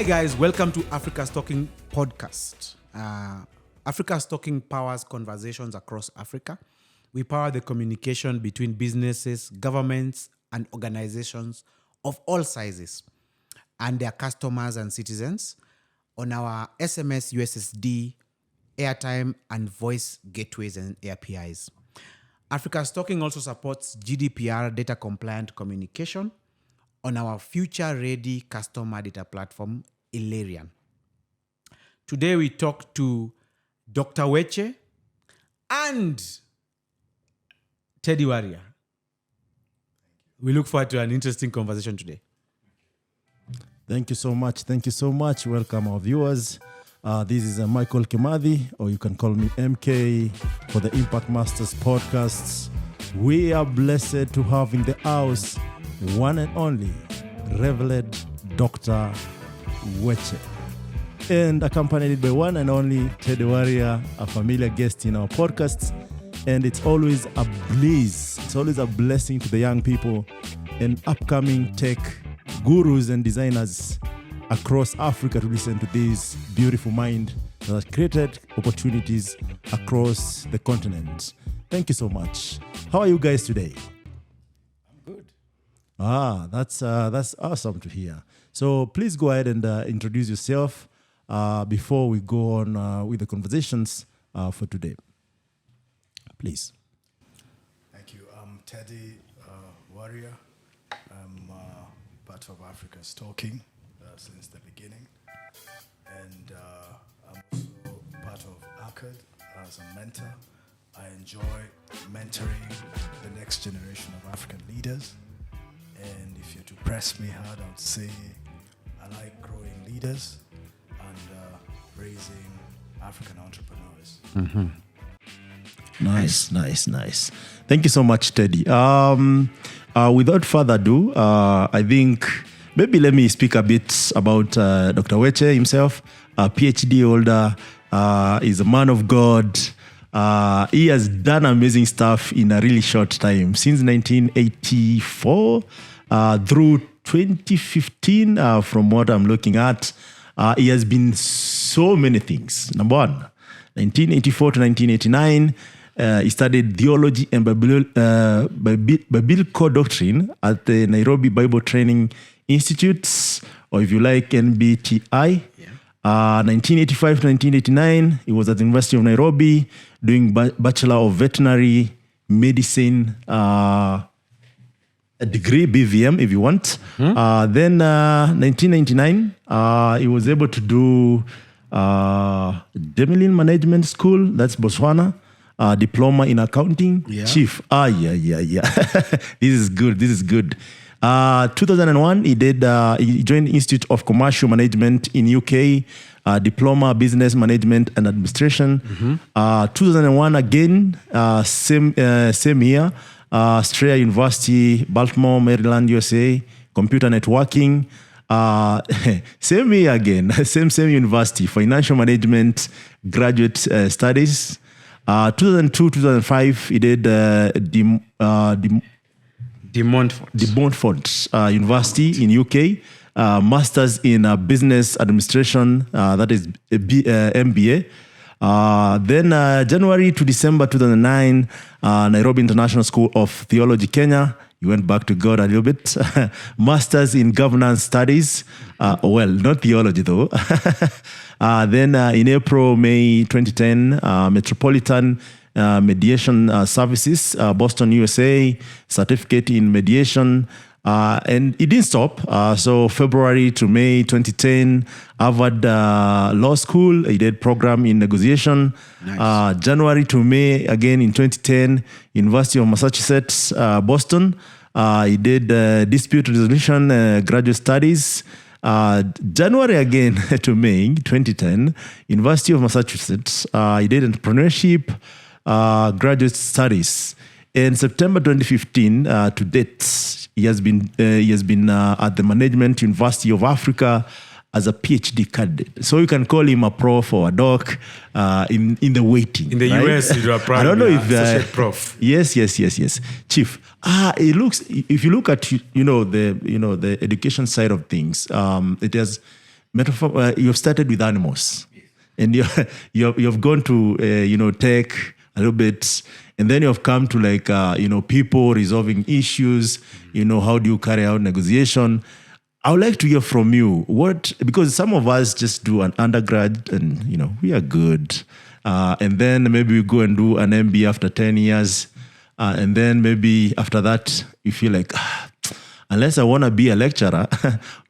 Hi guys, welcome to Africa's Talking podcast. Africa's Talking powers conversations across Africa. We power the communication between businesses, governments, and organizations of all sizes and their customers and citizens on our SMS, USSD, airtime, and voice gateways and APIs. Africa's Talking also supports GDPR data compliant communication on our future-ready customer data platform, Illyrian. Today we talk to Dr. Weche and Teddy Warrior. We look forward to an interesting conversation today. Thank you so much. Thank you so much. Welcome our viewers. This is Michael Kimathi, or you can call me MK, for the Impact Masters podcasts. We are blessed to have in the house one and only Revered Dr. Weche, and accompanied by one and only Teddy Warrior, a familiar guest in our podcasts. And it's always a bliss. It's always a blessing to the young people and upcoming tech gurus and designers across Africa to listen to this beautiful mind that has created opportunities across the continent. Thank you so much. How are you guys today? I'm good. That's awesome to hear. So please go ahead and introduce yourself before we go on with the conversations for today. Please. Thank you. I'm Teddy Warrior. I'm part of Africa's Talking since the beginning. And I'm also part of ACAD as a mentor. I enjoy mentoring the next generation of African leaders. And if you're to press me hard, I would say I like growing leaders and raising African entrepreneurs. Mm-hmm. Nice. Thank you so much, Teddy. Without further ado, I think maybe let me speak a bit about Dr. Weche himself. A PhD holder, is a man of God. He has done amazing stuff in a really short time. Since 1984 through 2015, from what I'm looking at, he has been so many things. Number one, 1984 to 1989, he studied theology and biblical doctrine at the Nairobi Bible Training Institute, or if you like, NBTI. 1985 to 1989, he was at the University of Nairobi doing Bachelor of Veterinary Medicine, a degree, BVM, if you want. Then 1999, he was able to do Demilin Management School, that's Botswana. Diploma in accounting, chief. This is good. 2001, he joined Institute of Commercial Management in UK, diploma business management and administration. 2001 again, same year, Strayer University, Baltimore, Maryland, USA, computer networking. Same year again, same university, financial management, graduate studies. 2002, 2005, he did De Montfort University in UK, Masters in Business Administration, that is MBA. Then January to December 2009, Nairobi International School of Theology, Kenya. You went back to God a little bit. Masters in Governance Studies. Well, not theology though. Then in April, May 2010, Metropolitan Mediation Services, Boston, USA, certificate in mediation. And it didn't stop. So February to May 2010, Harvard Law School, he did program in negotiation. Nice. January to May, again in 2010, University of Massachusetts, Boston. He did dispute resolution, graduate studies. January again to May 2010, University of Massachusetts. He did entrepreneurship, graduate studies. In September 2015, to date, he has been at the Management University of Africa as a PhD candidate. So you can call him a prof or a doc in the waiting. In the right? US, you are probably I don't know if associate prof. Yes. Chief. It looks, if you look at the education side of things, it has metaphor. You've started with animals, and you've gone to tech a little bit, and then you've come to like people resolving issues. How do you carry out negotiation? I would like to hear from you because some of us just do an undergrad and we are good, and then maybe we go and do an MBA after 10 years, and then maybe after that you feel like unless I want to be a lecturer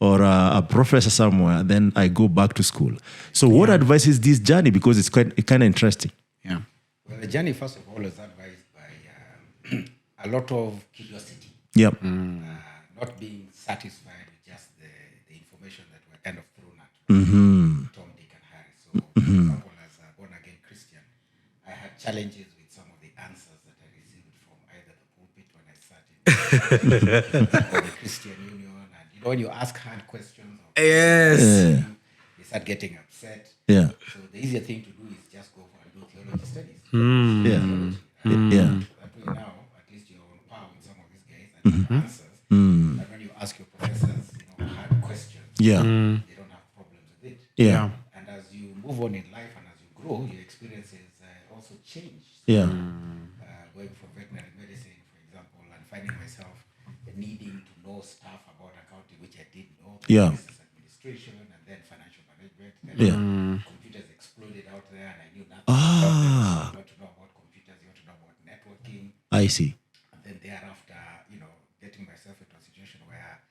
or a professor somewhere, then I go back to school. So what advice is this journey? Because it's kind of interesting. Yeah. Well, the journey, first of all, is advised by a lot of curiosity. Yep. Not being satisfied with just the information that we're kind of thrown at. Tom, Dick, and Harry. So, for example, as a born-again Christian, I had challenges with some of the answers that I received from either the pulpit when I sat in or the Christian Union. And when you ask hard questions, they start getting upset. Yeah. So the easier thing to do is just go and do theology studies. That way now, at least you're on par with some of these guys and your answers. And when you ask your professors, hard questions, they don't have problems with it. Yeah. And as you move on in life and as you grow, your experiences also change. Yeah. Going from veterinary medicine, for example, and finding myself needing to know stuff about accounting, which I didn't know, business administration, and then financial management. Then computers exploded out there, and I knew nothing about them. So you want to know about computers, you want to know about networking. I see. And then thereafter, getting myself into a situation where,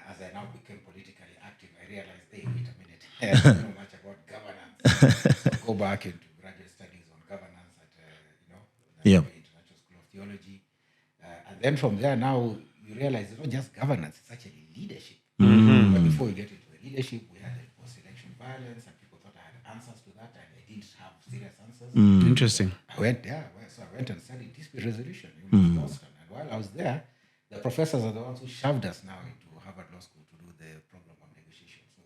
as I now became politically active, I realized, hey, wait a minute, I don't know much about governance. So go back into graduate studies on governance at, the International School of Theology. And then from there, now you realize it's not just governance, it's actually leadership. But before we get into the leadership, we had the post-election violence, and people thought I had answers to that, and I didn't have serious answers. Interesting. I went and studied dispute resolution in Boston. And while I was there, the professors are the ones who shoved us now into Harvard Law School to do the problem of negotiation. So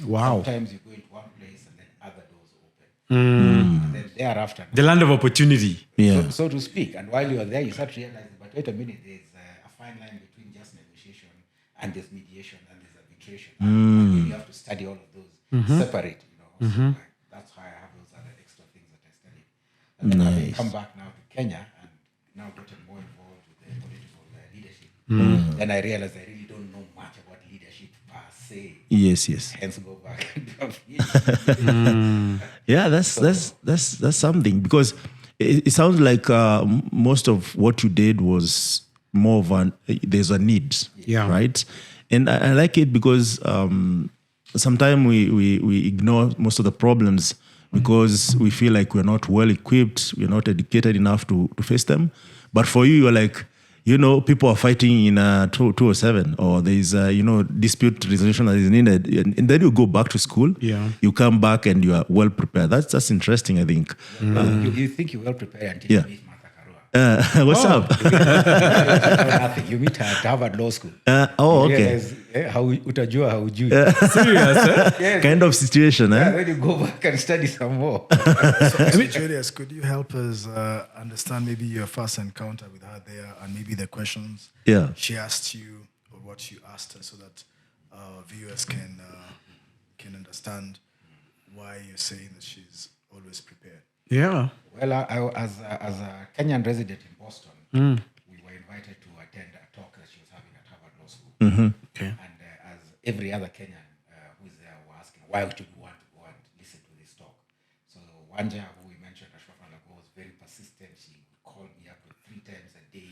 sometimes you go into one place and then other doors open. And then thereafter, The land of opportunity. Yeah. so to speak. And while you are there, you start realizing, but wait a minute, there's a fine line between just negotiation and there's mediation and there's arbitration. And you have to study all of those separate. So that's why I have those other extra things that I studied. And then having come back now to Kenya and now getting more involved with the political leadership, then I realized I really don't know much about leadership per se. Yes. Hence, go back and do a PhD. Yeah, that's something, because it sounds like most of what you did was more of there's a need, right? And I like it because sometimes we ignore most of the problems because we feel like we're not well equipped, we're not educated enough to face them. But for you, you're like, people are fighting in 207, or there's dispute resolution that is needed, and then you go back to school. Yeah. You come back and you are well prepared. That's interesting, I think. You think you're well prepared until you meet Martha Karua. What's up? Nothing. You meet her at Harvard Law School. Okay. Utajua haujui. Serious? Kind of situation, Then you go back and study some more. So, Julius, could you help us understand maybe your first encounter with her there, and maybe the questions she asked you or what you asked her, so that our viewers can understand why you're saying that she's always prepared? Yeah. Well, as a Kenyan resident in Boston, we were invited to attend a talk that she was having at Harvard Law School. Okay. And as every other Kenyan who's there were asking, why would you want to go and listen to this talk? So Wanja, who we mentioned, was very persistent. She would call me up 3 times a day,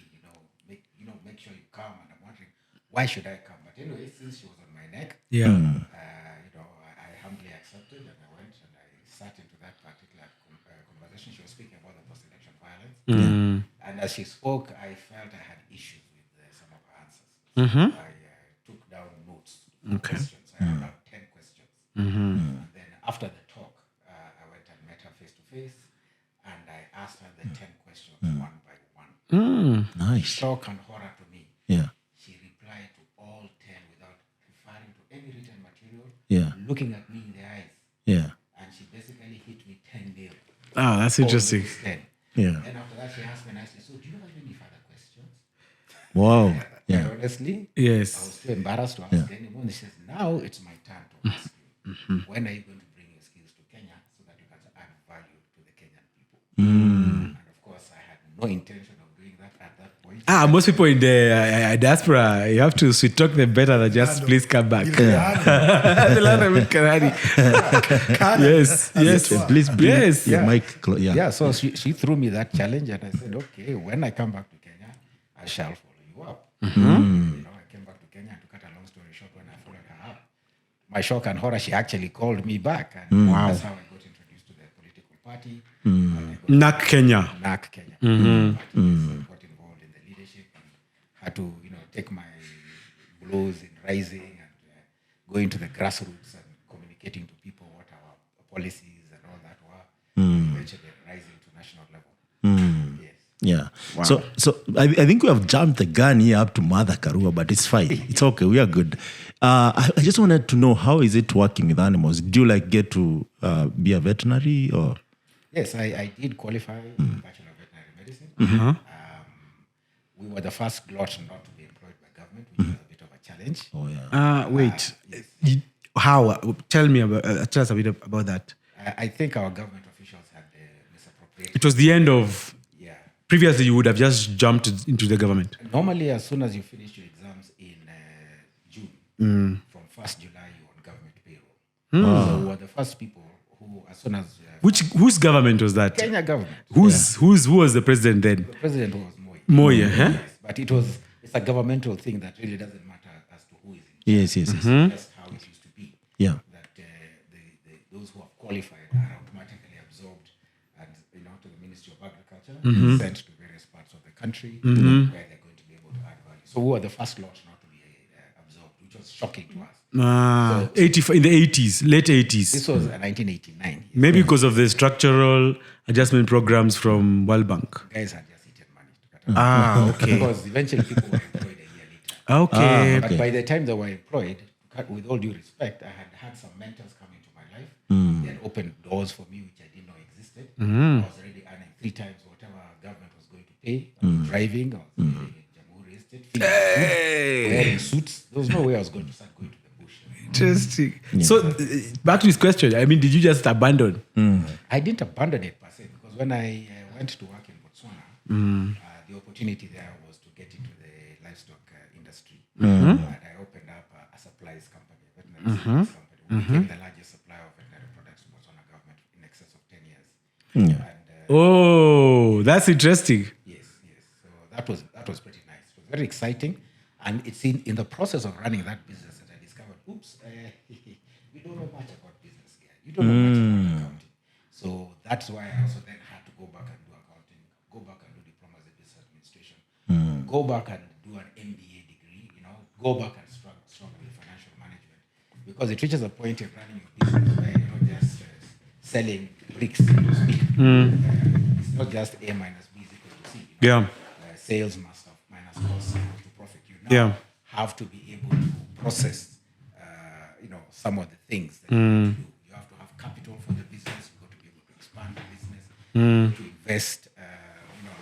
make sure you come. And I'm wondering, why should I come? But anyway, since she was on my neck, I humbly accepted, and I went and I sat into that particular conversation. She was speaking about the post-election violence. And as she spoke, I felt I had issues with some of her answers. So I took down notes, questions. I had about 10 questions. And then after the talk, I went and met her face-to-face, and I asked her the 10 questions one by one. Nice. Shock and horror to me. Yeah. She replied to all 10 without referring to any written material, Yeah. looking at me in the eyes. Yeah. And she basically hit me 10 nails. Oh, that's interesting. 10. Yeah. Then after that, she asked me nicely, so do you have any further questions? Wow. And honestly, I was Yes. too embarrassed to ask anymore. And she says, now it's my turn to ask you. when are you going to bring your skills to Kenya so that you can add value to the Kenyan people? And of course, I had no intention of doing that at that point. Most people in the diaspora, you have to sweet talk them better than just please come back. The land of Kanani. Yes. Please bring Yes. your mic. Yeah, so she threw me that challenge, and I said, okay, when I come back to Kenya, I shall follow you up. I came back to Kenya, and to cut a long story short, when I followed her up, my shock and horror, she actually called me back, and that's how I got introduced to the political party. NAC Kenya. NAC Kenya. Got involved in the leadership and had to, take my blows in rising and go into the grassroots and communicating to people what our policies and all that were. Eventually rising to national level. Yes. Yeah. Wow. So I think we have jumped the gun here up to Mother Karua, but it's fine. It's okay. We are good. I just wanted to know, how is it working with animals? Do you get to be a veterinary or? Yes, I did qualify for Bachelor of Veterinary Medicine. We were the first lot not to be employed by government, which was a bit of a challenge. Oh yeah. Wait. How? Tell us a bit about that. I think our government officials had misappropriated. It was the end of. Yeah. Previously, you would have just jumped into the government. Normally, as soon as you finish your exams in June, from 1st July, you're on government payroll. So we were the first people who, as soon as... Whose government was that? Kenya government. Who was the president then? The president was Moi. Moi, Yes, but it's a governmental thing that really doesn't matter as to who is in charge. Yes. That's how it used to be. Yeah. That those who have qualified are automatically absorbed and to the Ministry of Agriculture and sent to various parts of the country where they're going to be able to add value. So we were the first lot not to be absorbed, which was shocking to us. In the 80s, late 80s. This was 1989. Maybe because of the structural adjustment programs from World Bank. Guys had just eaten money to cut out. Okay. Because eventually people were employed a year later. Okay. But by the time they were employed, with all due respect, I had some mentors come into my life. They had opened doors for me which I didn't know existed. I was already earning 3 times whatever government was going to pay. I was driving, I was living in Jamhuri Estate, wearing suits. There was no way I was going to start going to the bush. Interesting. So, back to this question. I mean, did you just abandon? I didn't abandon it per se, because when I went to work in Botswana, the opportunity there was to get into the livestock industry. And I opened up a supplies company, a veterinary supplies company. We became the largest supplier of veterinary products to Botswana government in excess of 10 years. And, that's interesting. Yes. So that was pretty nice. It was very exciting. And it's in the process of running that business that I discovered, we don't know much about business here. You don't know much about accounting. So that's why I also then had to go back and do accounting, go back and do diplomas in business administration, go back and do an MBA degree, go back and struggle with financial management. Because it reaches a point in running your business where you're not just selling bricks, so to speak. It's not just A minus B is equal to C. Sales must have minus costs to profit. You now have to be able to process some of the things that you do. You have to have capital for the business. You've got to be able to expand the business, to invest,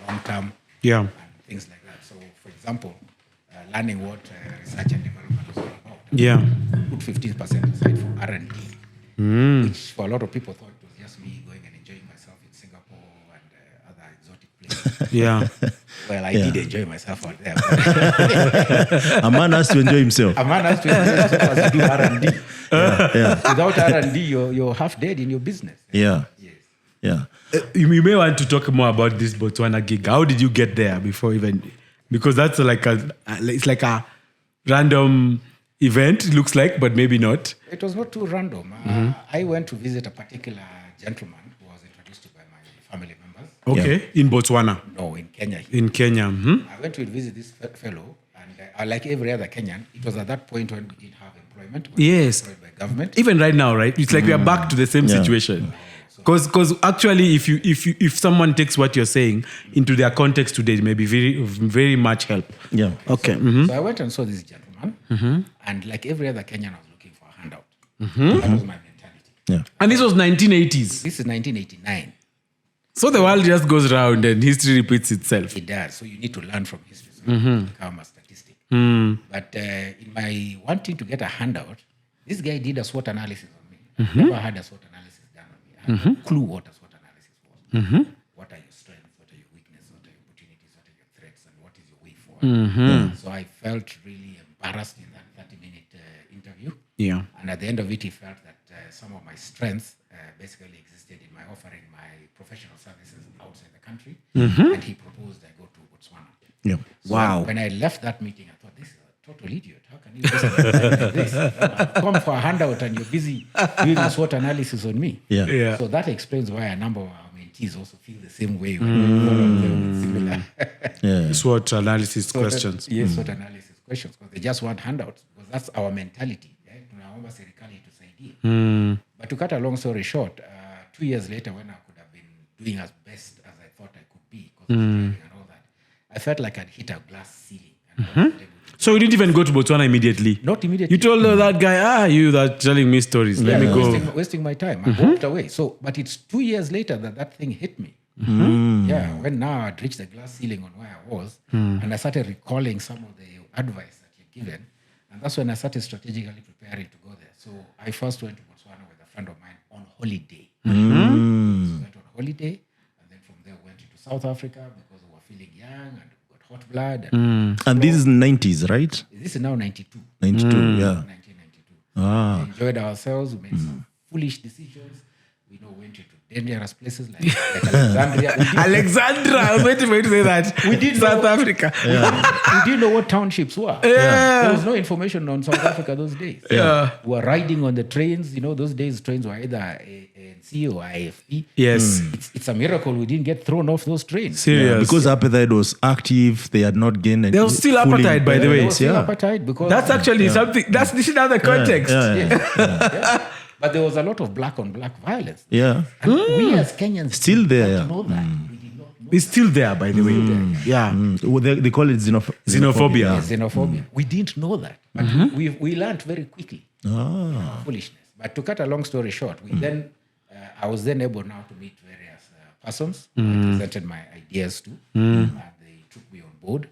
long term, and things like that. So, for example, learning what research and development is all about. Put 15% aside for R&D, which for a lot of people thought it was just me going and enjoying myself in Singapore and other exotic places. Well, I did enjoy myself out there. A man has to enjoy himself. A man has to enjoy himself as you do R&D. Without R&D, you're half dead in your business. Yeah. Yes. Yeah. You may want to talk more about this Botswana gig. How did you get there before even? Because that's it's like a random event, it looks like, but maybe not. It was not too random. I went to visit a particular gentleman who was introduced to by my family members. Okay, in Botswana? No, in Kenya. In Kenya. I went to visit this fellow, and like every other Kenyan, it was at that point when we didn't have employment. Yes. Employed by government. Even right now, right? It's like we are back to the same situation. Because actually, if someone takes what you're saying into their context today, it may be very, very much help. Yeah. Okay. So I went and saw this gentleman, and like every other Kenyan, I was looking for a handout. That was my mentality. Yeah. And this was 1980s. This is 1989. So the world just goes round and history repeats itself. It does. So you need to learn from history. So you become a statistic. But in my wanting to get a handout, this guy did a SWOT analysis on me. Never had a SWOT analysis done on me. I had no clue what a SWOT analysis was. What are your strengths? What are your weaknesses? What are your opportunities? What are your threats? And what is your way forward? So I felt really embarrassed in that 30-minute interview. Yeah. And at the end of it, he felt that some of my strengths basically existed in my offering my professional services outside the country. And he proposed I go to Botswana. Yeah. So Wow. when I left that meeting, I thought, this is a total idiot. How can you do something like this? I've come for a handout and you're busy doing a SWOT analysis on me. Yeah. Yeah. So that explains why a number of our mentees also feel the same way when we follow them with similar Yeah. SWOT analysis questions. Yes, SWOT analysis questions, because they just want handouts, because that's our mentality. Tunaomba serikali tusaidie. But to cut a long story short, 2 years later, when I could have been doing as best as I thought I could be, because of training and all that, I felt like I'd hit a glass ceiling. And I wasn't able to- So you didn't even go to Botswana immediately? Not immediately. You told that guy, you that telling me stories. Let me go. Wasting my time. I walked away. So, but it's 2 years later that thing hit me. Yeah, when now I'd reached the glass ceiling on where I was, and I started recalling some of the advice that he'd given, and that's when I started strategically preparing to go there. So I first went to Botswana with a friend of mine on holiday. So went on holiday, and then from there went into South Africa because we were feeling young and we got hot blood. And this is 90s, right? This is now 92. 92, yeah. 1992. Ah. We enjoyed ourselves. We made some foolish decisions. We went into dangerous places like Alexandria. Alexandra, I was waiting for you to say that. We did South know- Africa. We didn't know what townships were. There was no information on South Africa those days. Yeah. We were riding on the trains. Those days trains were either ANC or IFP. Yes. It's a miracle we didn't get thrown off those trains. Serious. Because appetite was active, they had not gained any. There was still fully- appetite, by the There way. was still Yeah. appetite because That's actually something. This is another context. Yeah. But there was a lot of black on black violence. Yeah. And we as Kenyans Still there, did yeah. not know that. We did not know It's still there, by the way. Yeah. Well, they call it Xenophobia. xenophobia. We didn't know that. But we learned very quickly. Foolishness. But to cut a long story short, I was then able now to meet various persons who I presented my ideas to. And they took me on board.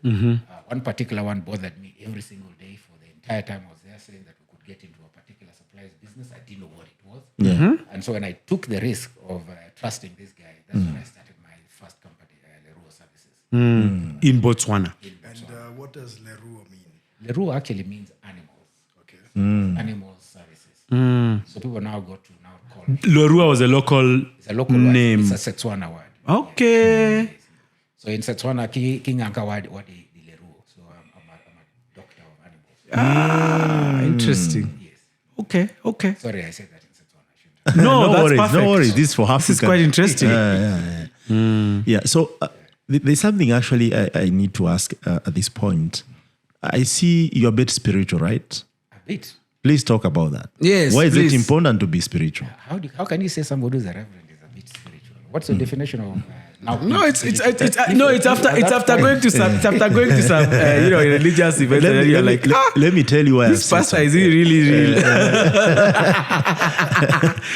One particular one bothered me every single day for the entire time I was there, saying that we could get into a particular supplies business. I didn't know what it was. Yeah. And so when I took the risk of trusting this guy, that's when I started my first company, Leroy Services. In Botswana. And what does Leroy mean? Leroy actually means animals. Okay. Animal services. So people now got to now call it. Lorua was a local It's a local name. word. It's a Setswana word. Okay. So in Setswana, King Anka word the Leroy. So I'm a doctor of animals. Interesting. Yes. Okay. Sorry, I said that in Setswana. I shouldn't. No, No that's worries, perfect. no worries. This is for Africa. This is quite interesting. Yeah. So there's something actually I need to ask at this point. I see you're a bit spiritual, right? A bit. Please talk about that. Yes, Why is please. it important to be spiritual? How can you say somebody who's a reverend is a bit spiritual? What's the definition of now? No, it's after going to some religious events. And you're like, let me tell you why this I've said pastor is he really real?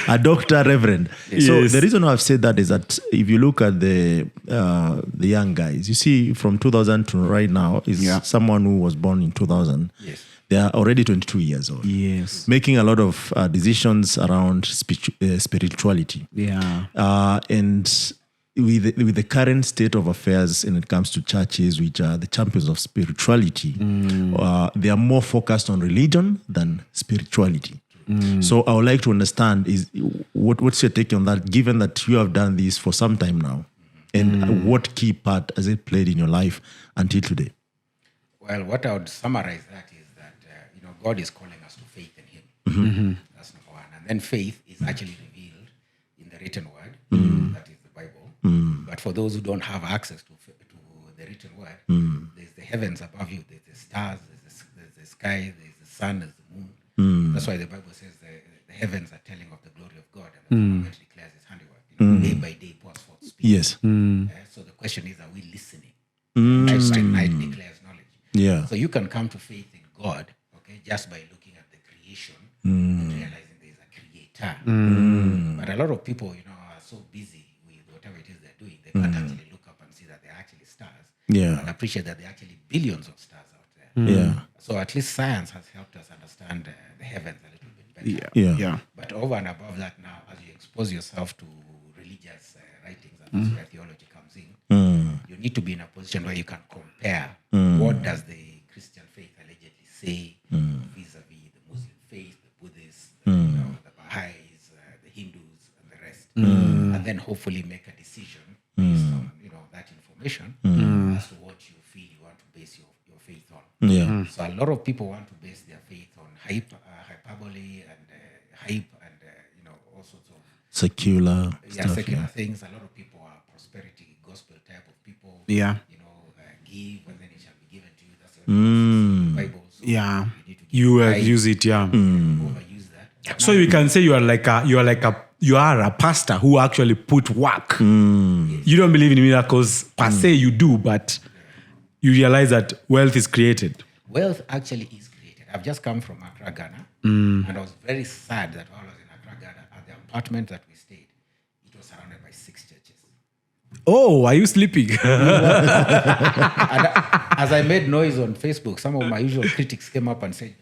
a doctor, reverend. So Yes. the reason why I've said that is that if you look at the young guys, you see from 2000 to right now is someone who was born in 2000. Yes. They are already 22 years old. Yes. Making a lot of decisions around spirituality. Yeah. And with the current state of affairs when it comes to churches, which are the champions of spirituality, they are more focused on religion than spirituality. So I would like to understand what's your take on that, given that you have done this for some time now, and what key part has it played in your life until today? Well, what I would summarize that is that God is calling us to faith in Him. That's number one. And then faith is actually revealed in the written word, that is the Bible. But for those who don't have access to the written word, there's the heavens above you, there's the stars, there's the sky, there's the sun, there's the moon. That's why the Bible says the heavens are telling of the glory of God, and the firmament declares His handiwork. Day by day pours forth speech. Yes. So the question is, are we listening? Night by night declares knowledge. Yeah. So you can come to faith in God, okay, just by looking at the creation and realizing there is a creator. But a lot of people, are so busy with whatever it is they're doing, they can't actually look up and see that they're actually stars. Yeah. And appreciate that there are actually billions of stars out there. Yeah. So at least science has helped us understand the heavens a little bit better. Yeah. But over and above that now, as you expose yourself to religious writings, and that's where theology comes in, you need to be in a position where you can compare what does the Christian faith allegedly say vis-a-vis the Muslim faith, the Buddhists, the Baha'is, the Hindus, and the rest. And then hopefully make a decision based on that information as to what you feel you want to base your faith on. Yeah. So a lot of people want to base their faith on hyperbole and hype and all sorts of Secular stuff. secular things. A lot of people are prosperity gospel type of people. Yeah. Give and then it shall be given to you. That's the Bible. So Yeah. you need to give You tithe. use it, yeah. Overuse that. So you can say you are a pastor who actually put work. You don't believe in miracles per se, you do, but you realize that wealth is created. Wealth actually is created. I've just come from Accra, Ghana, and I was very sad that while I was in Accra, Ghana, at the apartment that we stayed, it was surrounded by 6 churches. Oh, are you sleeping? And as I made noise on Facebook, some of my usual critics came up and said,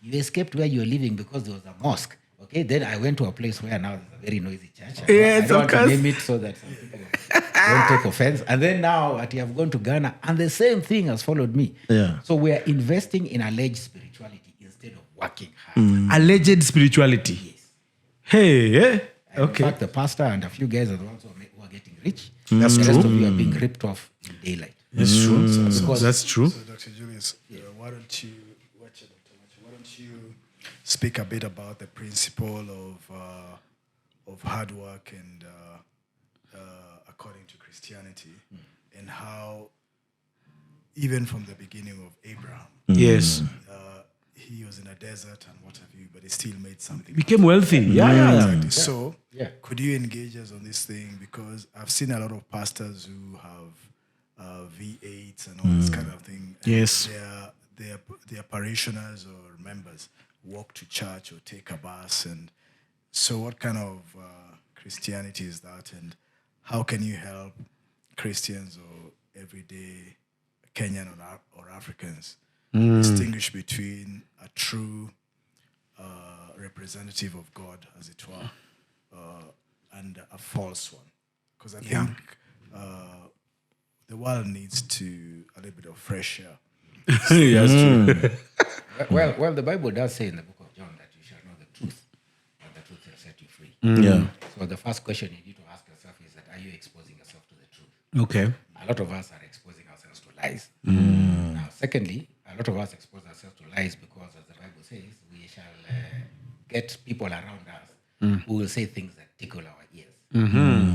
you escaped where you were living because there was a mosque. Okay, then I went to a place where now there's a very noisy church. I don't want to name it so that some people don't take offense. And then now I have gone to Ghana and the same thing has followed me. Yeah. So we're investing in alleged spirituality instead of working hard. Alleged spirituality. Yes. Hey, And okay. in fact, the pastor and a few guys are the ones who are getting rich. That's the rest true. of you are being ripped off in daylight. That's true. Because- That's true. So, Dr. Julius, why don't you speak a bit about the principle of hard work and according to Christianity, and how even from the beginning of Abraham, Yes. he was in a desert and what have you, but he still made something. Became wealthy. Yeah. Exactly. So, Yeah. could you engage us on this thing? Because I've seen a lot of pastors who have V8s and all this kind of thing. And Yes. their parishioners or members walk to church or take a bus. And so, what kind of Christianity is that? And how can you help Christians or everyday Kenyan or Africans distinguish between a true representative of God, as it were, and a false one? Because I think the world needs a little bit of fresh air. That's true. Well, the Bible does say in the book of John that you shall know the truth, and the truth shall set you free. Yeah. So the first question you need to ask yourself is that, are you exposing yourself to the truth? Okay. A lot of us are exposing ourselves to lies. Now, secondly, a lot of us expose ourselves to lies because, as the Bible says, we shall get people around us who will say things that tickle our ears.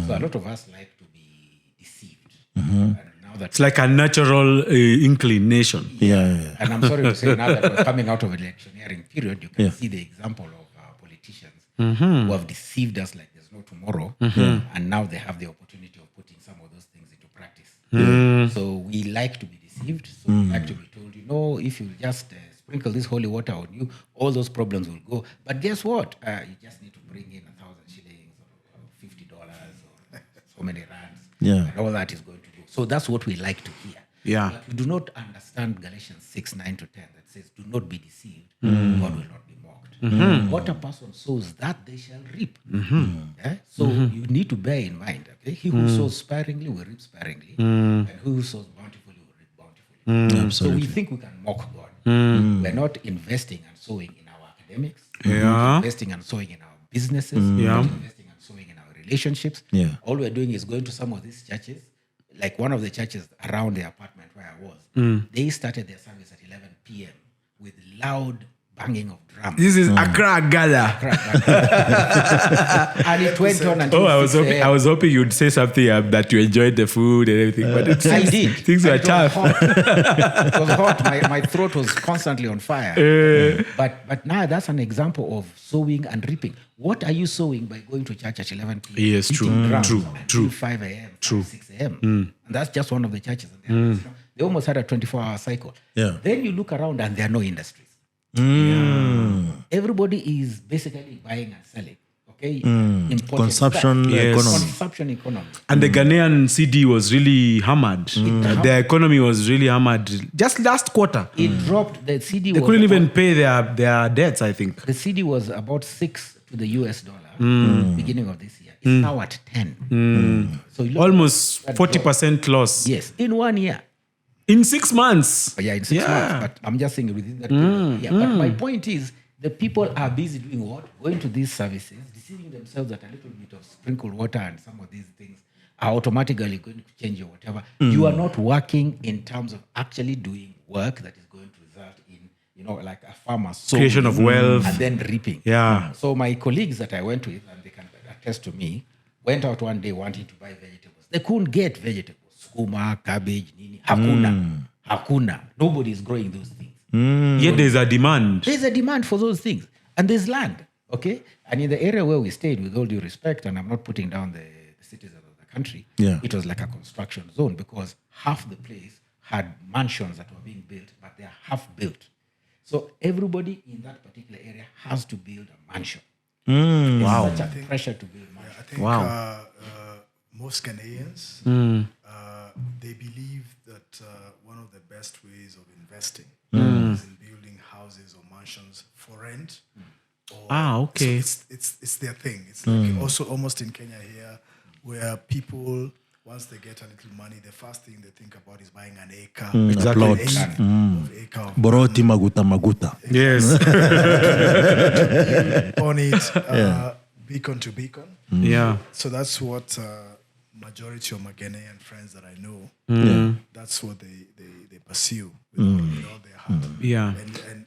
So a lot of us like to be deceived. And now that It's like a natural inclination. Yeah. And I'm sorry to say, now that we're coming out of an electioneering period, you can see the example of politicians who have deceived us like there's no tomorrow. And now they have the opportunity of putting some of those things into practice. So we like to be deceived. So we like to be told, if you just sprinkle this holy water on you, all those problems will go. But guess what? You just need to bring in 1,000 shillings or $50 or so many rands. Yeah. And all that is going to do. So that's what we like to hear. Yeah. But we do not understand Galatians 6:9-10 that says, do not be deceived, God will not be mocked. What a person sows, that they shall reap. So you need to bear in mind, okay? He who sows sparingly will reap sparingly, and he who sows bountifully will reap bountifully. So we think we can mock God. We're not investing and sowing in our academics. We're not investing and sowing in our businesses. We're not investing and sowing in our relationships. Yeah. All we're doing is going to some of these churches, like one of the churches around the apartment where I was. They started their service at 11 p.m. with loud banging of drums. This is Accra Gala. And it went on until I 6 a.m. was hoping you'd say something that you enjoyed the food and everything, but it I seems did. things were And tough. It was hot. My throat was constantly on fire. But now that's an example of sowing and reaping. What are you sowing by going to church at 11 p.m.? Yes, true. Beating drums True. until 5 a.m., 6 a.m. And that's just one of the churches. They almost had a 24-hour cycle. Yeah. Then you look around and there are no industries. Everybody is basically buying and selling. Okay, important Consumption stuff. economy. Consumption economy. And the Ghanaian CD was really hammered. Their economy was really hammered. Just last quarter, It dropped. The CD. they was couldn't even about- pay their debts, I think. The CD was about 6 to the US dollar beginning of this year. It's now at 10. So you look Almost at that drop. 40% loss. Yes, in 1 year. In 6 months. Yeah, in 6 months. But I'm just saying within that period. Yeah, but my point is, the people are busy doing what? Going to these services, deceiving themselves that a little bit of sprinkled water and some of these things are automatically going to change or whatever. You are not working in terms of actually doing work that is going to result in, like a farmer sowing Creation of wealth. and then reaping. Yeah. So my colleagues that I went with, and they can attest to me, went out one day wanting to buy vegetables. They couldn't get vegetables. Skuma, cabbage, nini. Hakuna. Nobody is growing those things. Yet there's a demand. There's a demand for those things. And there's land, okay? And in the area where we stayed, with all due respect, and I'm not putting down the citizens of the country, it was like a construction zone because half the place had mansions that were being built, but they are half built. So everybody in that particular area has to build a mansion. Wow. It's such a pressure to build mansion. I think most Ghanaians, they believe that one of the best ways of investing is in building houses or mansions for rent. Okay. So it's their thing. It's like also almost in Kenya here, where people, once they get a little money, the first thing they think about is buying an acre. Exactly. An acre of Boroti maguta. Yes. on it, beacon to beacon. Yeah. So that's what majority of my Ghanaian friends that I know, that's what they pursue with all their heart. Yeah.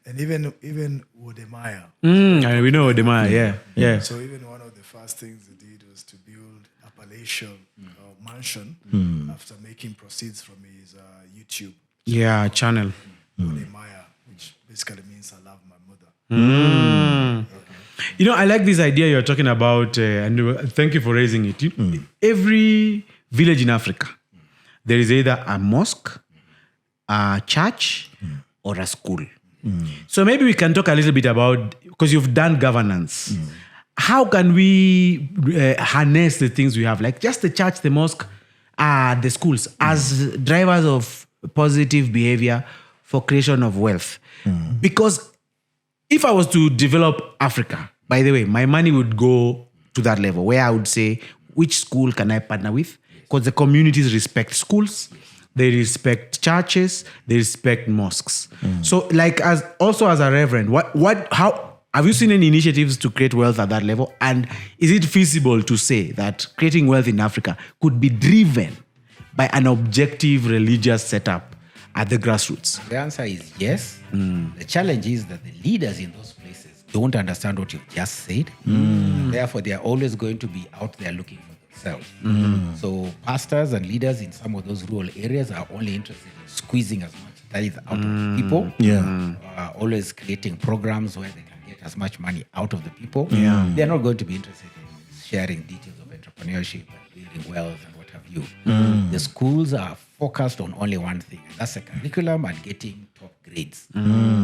And even Wodemaya. And we know Demaya, yeah. So even one of the first things they did was to build a palatial mansion after making proceeds from his YouTube Yeah, channel. Wodemaya, which basically means I love my mother. I like this idea you're talking about, and thank you for raising it. Every village in Africa, there is either a mosque, a church, or a school. So maybe we can talk a little bit about, because you've done governance. How can we harness the things we have, like just the church, the mosque, the schools, as drivers of positive behavior for creation of wealth? Because if I was to develop Africa, by the way, my money would go to that level where I would say, which school can I partner with? Because the communities respect schools, they respect churches, they respect mosques. So, like, as a reverend, how have you seen any initiatives to create wealth at that level? And is it feasible to say that creating wealth in Africa could be driven by an objective religious setup at the grassroots? The answer is yes. The challenge is that the leaders in those places don't understand what you've just said. Therefore, they are always going to be out there looking for themselves. So pastors and leaders in some of those rural areas are only interested in squeezing as much tithe out of the people. Always creating programs where they can get as much money out of the people. They're not going to be interested in sharing details of entrepreneurship and building wealth and what have you. The schools are focused on only one thing, and that's the curriculum and getting top grades.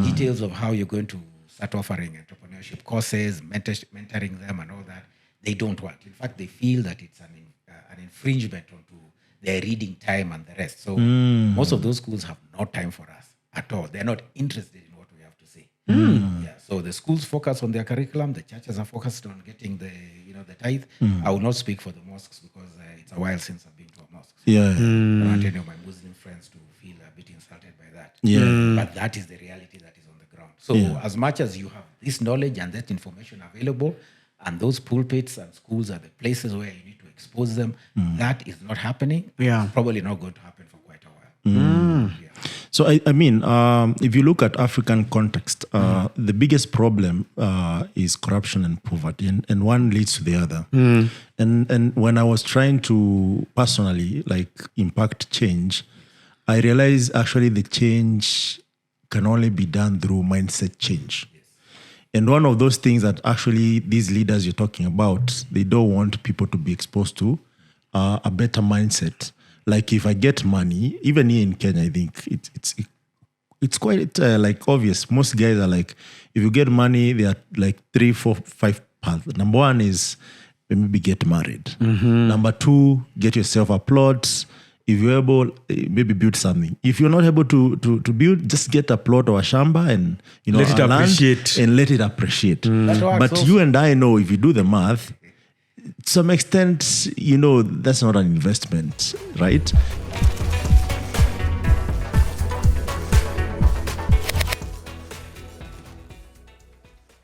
Details of how you're going to start offering entrepreneurship courses, mentoring them and all that, they don't want. In fact, they feel that it's an infringement onto their reading time and the rest. So most of those schools have no time for us at all. They're not interested in what we have to say. So the schools focus on their curriculum. The churches are focused on getting the tithe. I will not speak for the mosques because it's a while since I've been to a mosque. So I don't want any of my Muslim friends to feel a bit insulted by that. But that is the reality that is on the ground. So as much as you have this knowledge and that information available, and those pulpits and schools are the places where you need to expose them, that is not happening. It's probably not going to happen for quite a while. So, I mean, if you look at African context, the biggest problem is corruption and poverty, and one leads to the other. And when I was trying to personally, impact change, I realized actually the change can only be done through mindset change. And one of those things that actually these leaders you're talking about, they don't want people to be exposed to a better mindset. Like if I get money, even here in Kenya, I think it's quite obvious. Most guys are like, if you get money, there are 3, 4, 5 path. Number one is maybe get married. Number two, get yourself a plot. If you're able, maybe build something. If you're not able to build, just get a plot or a shamba and Let it a land appreciate. and let it appreciate. That works But also. you and I know, if you do the math, to some extent, that's not an investment, right?